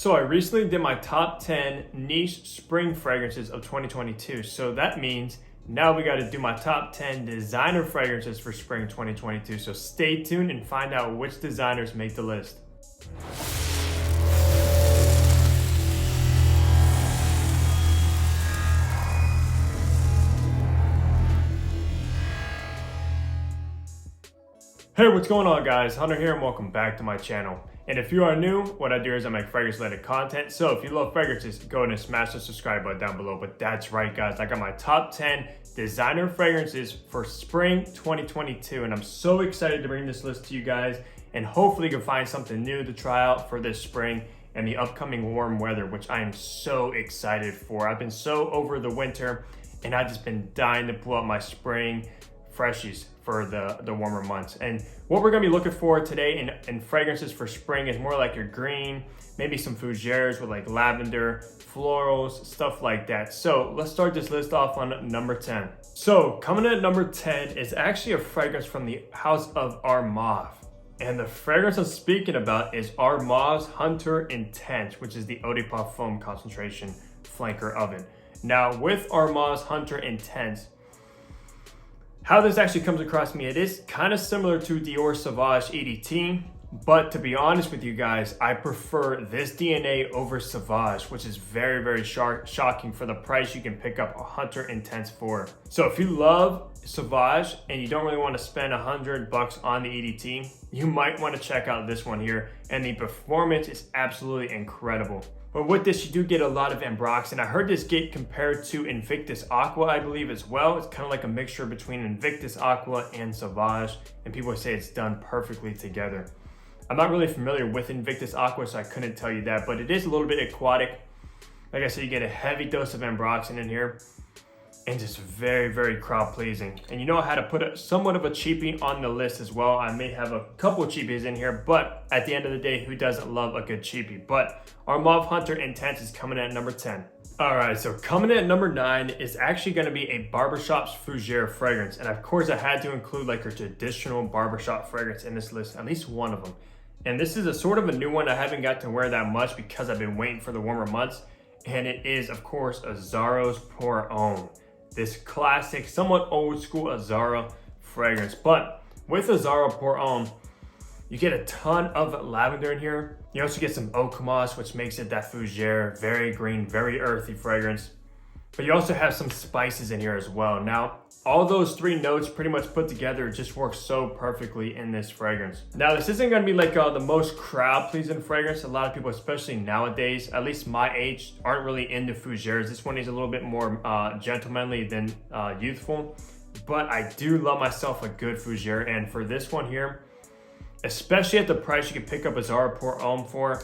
So I recently did my top 10 niche spring fragrances of 2022. So that means now we got to do my top 10 designer fragrances for spring 2022. So stay tuned and find out which designers make the list. Hey, what's going on guys? Hunter here and welcome back to my channel. And if you are new, what I do is I make fragrance related content. So if you love fragrances, go ahead and smash the subscribe button down below. But that's right guys, I got my top 10 designer fragrances for spring 2022. And I'm so excited to bring this list to you guys. And hopefully you can find something new to try out for this spring and the upcoming warm weather, which I am so excited for. I've been so over the winter and I've just been dying to pull out my spring freshies for the warmer months. And what we're gonna be looking for today in fragrances for spring is more like your green, maybe some fougères with like lavender, florals, stuff like that. So let's start this list off on number 10. So coming in at number 10 is actually a fragrance from the house of Armani. And the fragrance I'm speaking about is Armani's Hunter Intense, which is the eau de parfum concentration flanker oven. Now with Armani's Hunter Intense, how this actually comes across me, it is kind of similar to Dior Sauvage EDT, but to be honest with you guys, I prefer this DNA over Sauvage, which is very, very shocking for the price you can pick up a Hunter Intense for. So if you love Sauvage and you don't really want to spend $100 on the EDT, you might want to check out this one here. And the performance is absolutely incredible. But with this, you do get a lot of ambrox, and I heard this get compared to Invictus Aqua, I believe, as well. It's kind of like a mixture between Invictus Aqua and Sauvage, and people say it's done perfectly together. I'm not really familiar with Invictus Aqua, so I couldn't tell you that, but it is a little bit aquatic. Like I said, you get a heavy dose of ambroxan in here, and just very, very crowd pleasing. And you know how to put somewhat of a cheapie on the list as well. I may have a couple cheapies in here, but at the end of the day, who doesn't love a good cheapie? But Armani Hunter Intense is coming in at number 10. All right, so coming in at number 9 is actually gonna be a barbershop's fougère fragrance. And of course, I had to include like a traditional barbershop fragrance in this list, at least one of them. And this is a sort of a new one. I haven't got to wear that much because I've been waiting for the warmer months. And it is, of course, Azzaro's Pour Homme. This classic, somewhat old school Azzaro fragrance. But with Azzaro Pour Homme, you get a ton of lavender in here. You also get some oak moss, which makes it that fougère, very green, very earthy fragrance. But you also have some spices in here as well. Now, all those three notes pretty much put together just work so perfectly in this fragrance. Now, this isn't gonna be like the most crowd-pleasing fragrance. A lot of people, especially nowadays, at least my age, aren't really into fougères. This one is a little bit more gentlemanly than youthful. But I do love myself a good fougère. And for this one here, especially at the price you can pick up Azzaro Pour Homme for,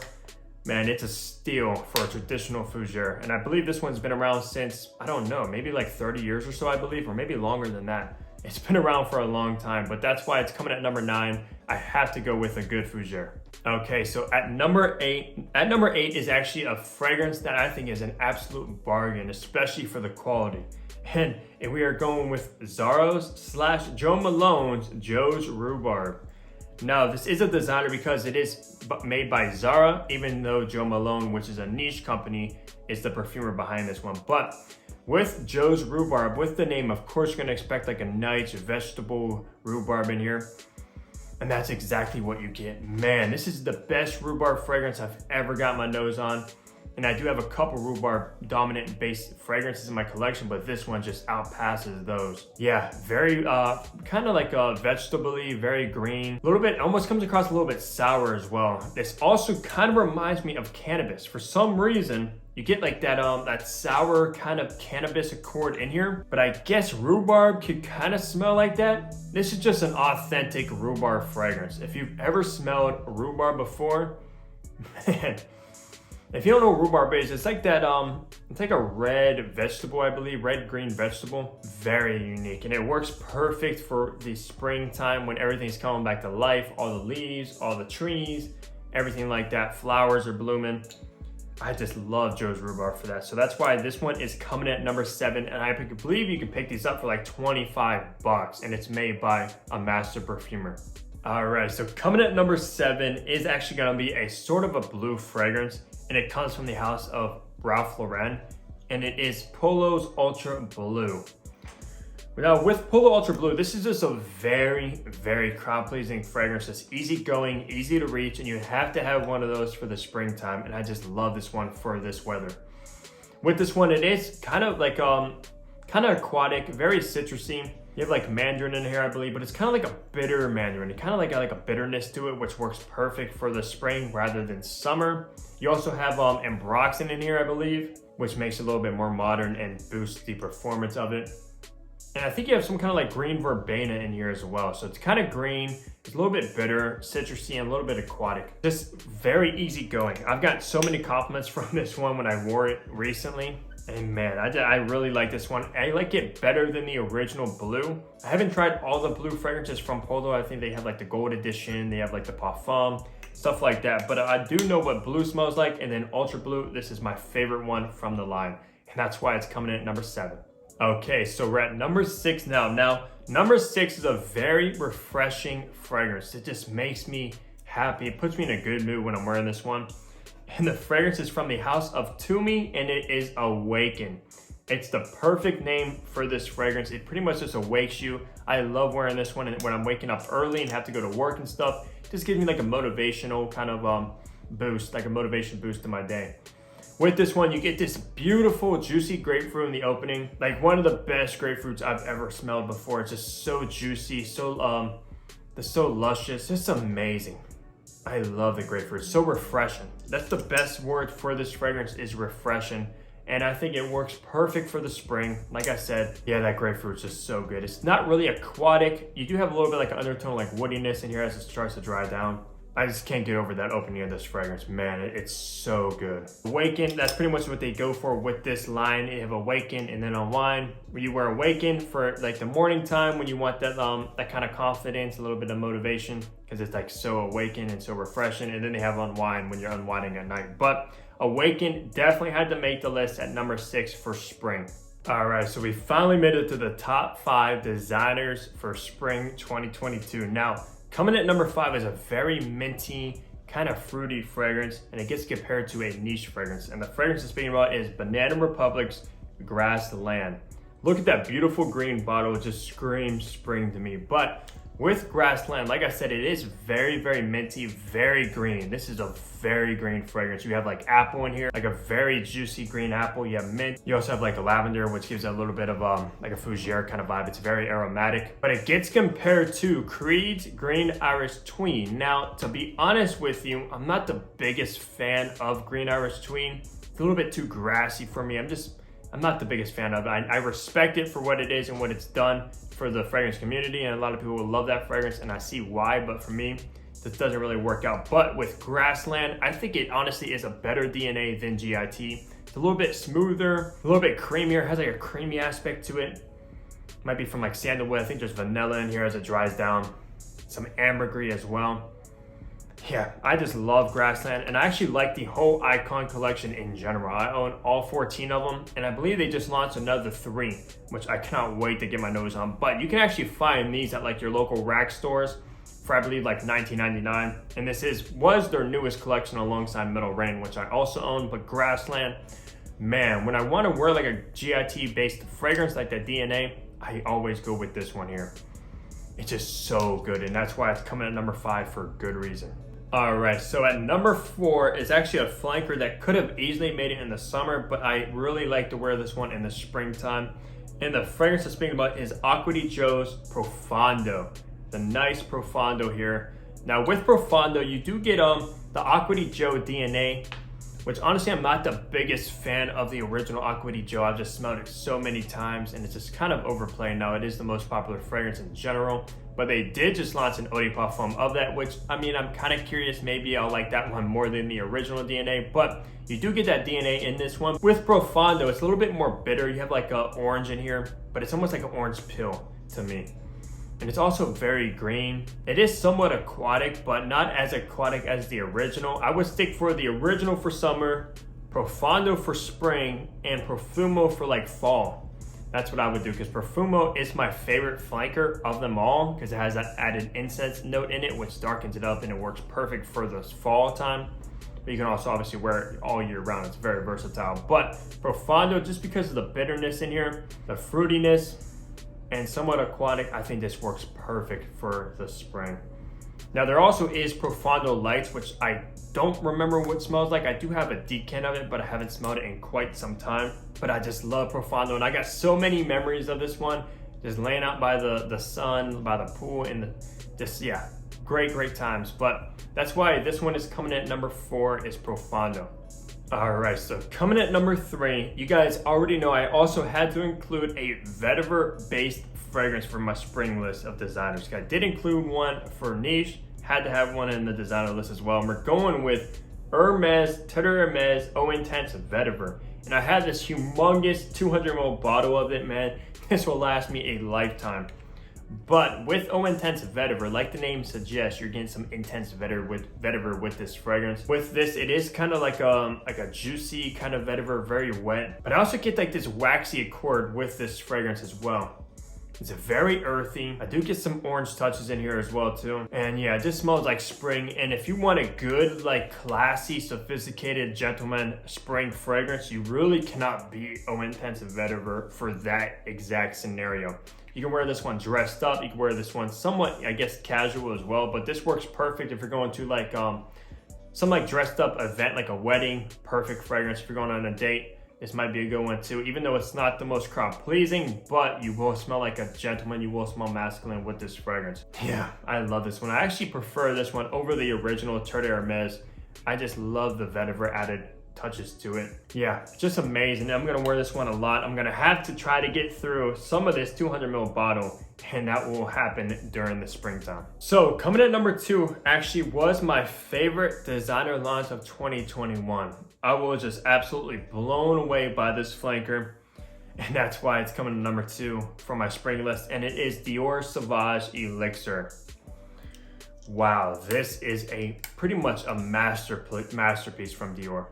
man, it's a steal for a traditional fougère. And I believe this one's been around since, I don't know, maybe like 30 years or so, I believe, or maybe longer than that. It's been around for a long time, but that's why it's coming at number 9. I have to go with a good fougère. Okay, so at number 8 is actually a fragrance that I think is an absolute bargain, especially for the quality. And we are going with Zara's/Jo Malone's Joe's Rhubarb. Now, this is a designer because it is made by Zara, even though Jo Malone, which is a niche company, is the perfumer behind this one. But with Joe's Rhubarb, with the name, of course, you're gonna expect like a nice vegetable rhubarb in here. And that's exactly what you get. Man, this is the best rhubarb fragrance I've ever got my nose on. And I do have a couple rhubarb dominant based fragrances in my collection, but this one just outpasses those. Yeah, very kind of like a vegetable-y, very green. A little bit, almost comes across a little bit sour as well. This also kind of reminds me of cannabis. For some reason, you get like that sour kind of cannabis accord in here, but I guess rhubarb could kind of smell like that. This is just an authentic rhubarb fragrance. If you've ever smelled rhubarb before, man, if you don't know what rhubarb is, it's like that, it's like a red vegetable, I believe, red-green vegetable. Very unique, and it works perfect for the springtime when everything's coming back to life, all the leaves, all the trees, everything like that, flowers are blooming. I just love Joe's Rhubarb for that. So that's why this one is coming at number 7, and I believe you can pick these up for like 25 bucks, and it's made by a master perfumer. All right, so coming at number 7 is actually gonna be a sort of a blue fragrance. and it comes from the house of Ralph Lauren, and it is Polo's Ultra Blue. Now with Polo Ultra Blue, this is just a very, very crowd pleasing fragrance. It's easy going, easy to reach, and you have to have one of those for the springtime. And I just love this one for this weather. With this one, it is kind of like, kind of aquatic, very citrusy. You have like mandarin in here, I believe, but it's kind of like a bitter mandarin. It kind of like got like a bitterness to it, which works perfect for the spring rather than summer. You also have ambroxan in here, I believe, which makes it a little bit more modern and boosts the performance of it. And I think you have some kind of like green verbena in here as well. So it's kind of green, it's a little bit bitter, citrusy, and a little bit aquatic. Just very easy going. I've got so many compliments from this one when I wore it recently. And man, I really like this one. I like it better than the original blue. I haven't tried all the blue fragrances from Polo. I think they have like the gold edition, they have like the parfum, stuff like that. But I do know what blue smells like, and then Ultra Blue, this is my favorite one from the line. And that's why it's coming in at number 7. Okay, so we're at number 6 now. Now, number 6 is a very refreshing fragrance. It just makes me happy. It puts me in a good mood when I'm wearing this one. And the fragrance is from the house of Tumi, and it is Awaken. It's the perfect name for this fragrance. It pretty much just awakes you. I love wearing this one when I'm waking up early and have to go to work and stuff. It just gives me like a motivational kind of boost, like a motivation boost to my day. With this one, you get this beautiful, juicy grapefruit in the opening. Like one of the best grapefruits I've ever smelled before. It's just so juicy, so luscious. It's amazing. I love the grapefruit. It's so refreshing. That's the best word for this fragrance, is refreshing. And I think it works perfect for the spring. Like I said, yeah, that grapefruit's just so good. It's not really aquatic. You do have a little bit like an undertone, like woodiness in here as it starts to dry down. I just can't get over that opening of this fragrance. Man, it's so good. Awaken, that's pretty much what they go for with this line. You have Awaken and then Unwind. Where you wear Awaken for like the morning time when you want that that kind of confidence, a little bit of motivation, because it's like so awaken and so refreshing. And then they have Unwind when you're unwinding at night. But Awaken definitely had to make the list at number 6 for spring. All right, so we finally made it to the top 5 designers for spring 2022. Now, coming at number 5 is a very minty, kind of fruity fragrance, and it gets compared to a niche fragrance. And the fragrance I'm speaking about is Banana Republic's Grassland. Look at that beautiful green bottle. It just screams spring to me. But with Grassland, like I said, it is very, very minty, very green. This is a very green fragrance. You have like apple in here, like a very juicy green apple. You have mint. You also have like a lavender, which gives it a little bit of like a fougere kind of vibe. It's very aromatic, but it gets compared to Creed's Green Iris Tween. Now, to be honest with you, I'm not the biggest fan of Green Iris Tween. It's a little bit too grassy for me. I'm not the biggest fan of it. I respect it for what it is and what it's done for the fragrance community, and a lot of people will love that fragrance, and I see why, but for me, this doesn't really work out. But with Grassland, I think it honestly is a better DNA than GIT. It's a little bit smoother, a little bit creamier, has like a creamy aspect to it. Might be from like sandalwood. I think there's vanilla in here as it dries down. Some ambergris as well. Yeah, I just love Grassland, and I actually like the whole Icon collection in general. I own all 14 of them, and I believe they just launched another 3, which I cannot wait to get my nose on. But you can actually find these at like your local rack stores for I believe like $19.99. And this was their newest collection alongside Metal Rain, which I also own. But Grassland, man, when I want to wear like a GIT based fragrance like that DNA, I always go with this one here. It's just so good, and that's why it's coming at number 5 for good reason. All right, so at number 4 is actually a flanker that could have easily made it in the summer, but I really like to wear this one in the springtime. And the fragrance I'm speaking about is Acqua di Gio's Profondo. The nice Profondo here. Now with Profondo, you do get the Acqua di Gio DNA, which honestly I'm not the biggest fan of the original Acqua di Gio. I've just smelled it so many times, and it's just kind of overplayed now. It is the most popular fragrance in general. But they did just launch an eau de parfum of that, which, I mean, I'm kind of curious. Maybe I'll like that one more than the original DNA, but you do get that DNA in this one. With Profondo, it's a little bit more bitter. You have like an orange in here, but it's almost like an orange pill to me. And it's also very green. It is somewhat aquatic, but not as aquatic as the original. I would stick for the original for summer, Profondo for spring, and Profumo for like fall. That's what I would do, because Profumo is my favorite flanker of them all, because it has that added incense note in it, which darkens it up and it works perfect for the fall time. but you can also obviously wear it all year round. It's very versatile. But Profondo, just because of the bitterness in here, the fruitiness, and somewhat aquatic, I think this works perfect for the spring. Now there also is Profondo Lights, which I don't remember what it smells like. I do have a decan of it, but I haven't smelled it in quite some time. But I just love Profondo, and I got so many memories of this one. Just laying out by the sun, by the pool, and yeah, great times. But that's why this one is coming at number 4 is Profondo. All right, so coming at number 3, you guys already know I also had to include a vetiver-based fragrance for my spring list of designers. I did include one for niche, had to have one in the designer list as well. And we're going with Hermes, Terre Hermes Eau Intense Vetiver. And I had this humongous 200 ml bottle of it, man. This will last me a lifetime. But with Eau Intense Vetiver, like the name suggests, you're getting some intense vetiver with this fragrance. With this, it is kind of like a juicy kind of vetiver, very wet. But I also get like this waxy accord with this fragrance as well. It's very earthy. I do get some orange touches in here as well too. And yeah, it just smells like spring. And if you want a good, like classy, sophisticated gentleman spring fragrance, you really cannot beat Eau Intense Vetiver for that exact scenario. You can wear this one dressed up. You can wear this one somewhat, I guess, casual as well. But this works perfect if you're going to like some like dressed up event, like a wedding. Perfect fragrance if you're going on a date. This might be a good one too, even though it's not the most crowd pleasing, but you will smell like a gentleman, you will smell masculine with this fragrance. Yeah, I love this one. I actually prefer this one over the original Terre Hermes. I just love the vetiver added touches to it. Yeah, just amazing. I'm gonna wear this one a lot. I'm gonna have to try to get through some of this 200 ml bottle, and that will happen during the springtime. So coming at number 2 actually was my favorite designer launch of 2021. I was just absolutely blown away by this flanker, and that's why it's coming to number 2 for my spring list, and it is Dior Sauvage Elixir. Wow, this is pretty much a masterpiece from Dior.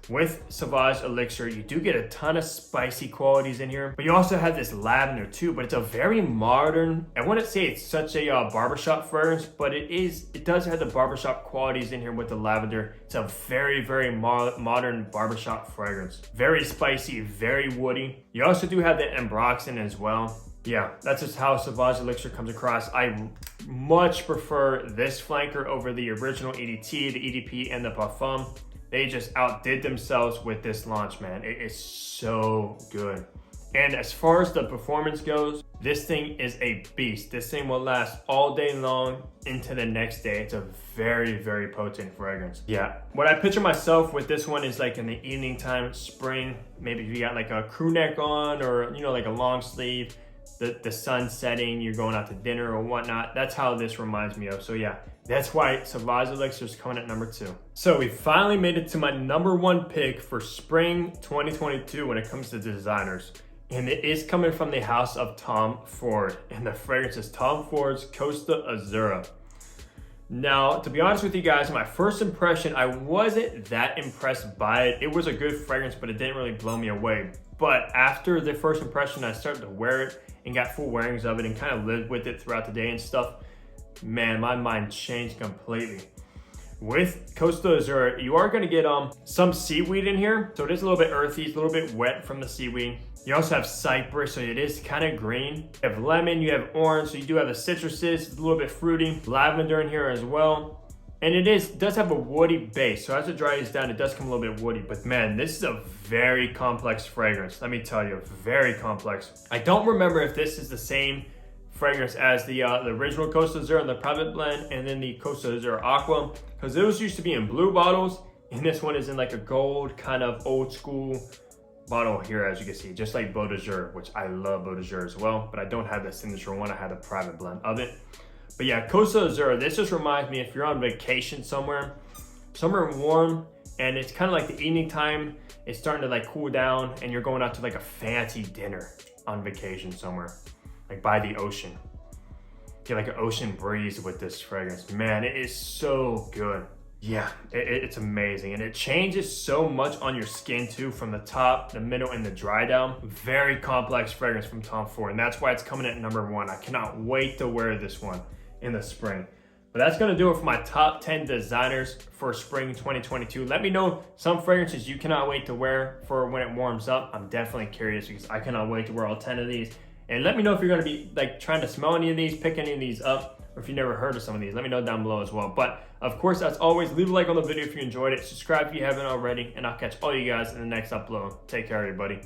With Sauvage Elixir, you do get a ton of spicy qualities in here, but you also have this lavender too, but it's a very modern, I wouldn't say it's such a barbershop fragrance, but it does have the barbershop qualities in here with the lavender. It's a very modern barbershop fragrance. Very spicy, very woody. You also do have the ambroxan as well. Yeah, that's just how Sauvage Elixir comes across. I much prefer this flanker over the original EDT, the EDP, and the Parfum. They just outdid themselves with this launch, man. It is so good. And as far as the performance goes, this thing is a beast. This thing will last all day long into the next day. It's a very potent fragrance. Yeah, what I picture myself with this one is like in the evening time, spring, maybe if you got like a crew neck on or, you know, like a long sleeve, the sun setting, you're going out to dinner or whatnot. That's how this reminds me of. So yeah, that's why Sauvage Elixir is coming at number 2. So we finally made it to my number 1 pick for spring 2022 when it comes to designers. And it is coming from the house of Tom Ford. And the fragrance is Tom Ford's Costa Azzurra. Now, to be honest with you guys, my first impression, I wasn't that impressed by it. It was a good fragrance, but it didn't really blow me away. But after the first impression, I started to wear it and got full wearings of it and kind of lived with it throughout the day and stuff. Man, my mind changed completely. With Costa Azzurra, you are gonna get some seaweed in here. So it is a little bit earthy, it's a little bit wet from the seaweed. You also have cypress, so it is kind of green. You have lemon, you have orange, so you do have the citruses, it's a little bit fruity. Lavender in here as well. And it does have a woody base, so as it dries down, it does come a little bit woody. But man, this is a very complex fragrance. Let me tell you, very complex. I don't remember if this is the same fragrance as the original Costa Azzurra and the private blend, and then the Costa Azzurra Aqua, because those used to be in blue bottles, and this one is in like a gold kind of old school bottle here, as you can see, just like Beau de Jour, which I love Beau de Jour as well, but I don't have the signature one. I had a private blend of it. But yeah, Costa Azzurra, this just reminds me if you're on vacation somewhere warm, and it's kind of like the evening time, it's starting to like cool down, and you're going out to like a fancy dinner on vacation somewhere, like by the ocean. Get like an ocean breeze with this fragrance. Man, it is so good. Yeah, it's amazing. And it changes so much on your skin too, from the top, the middle, and the dry down. Very complex fragrance from Tom Ford, and that's why it's coming at number 1. I cannot wait to wear this one in the spring. But that's gonna do it for my top 10 designers for spring 2022. Let me know some fragrances you cannot wait to wear for when it warms up. I'm definitely curious because I cannot wait to wear all 10 of these. And let me know if you're gonna be like trying to smell any of these, pick any of these up, or if you never heard of some of these. Let me know down below as well. But of course, as always, leave a like on the video if you enjoyed it. Subscribe if you haven't already, and I'll catch all you guys in the next upload. Take care, everybody.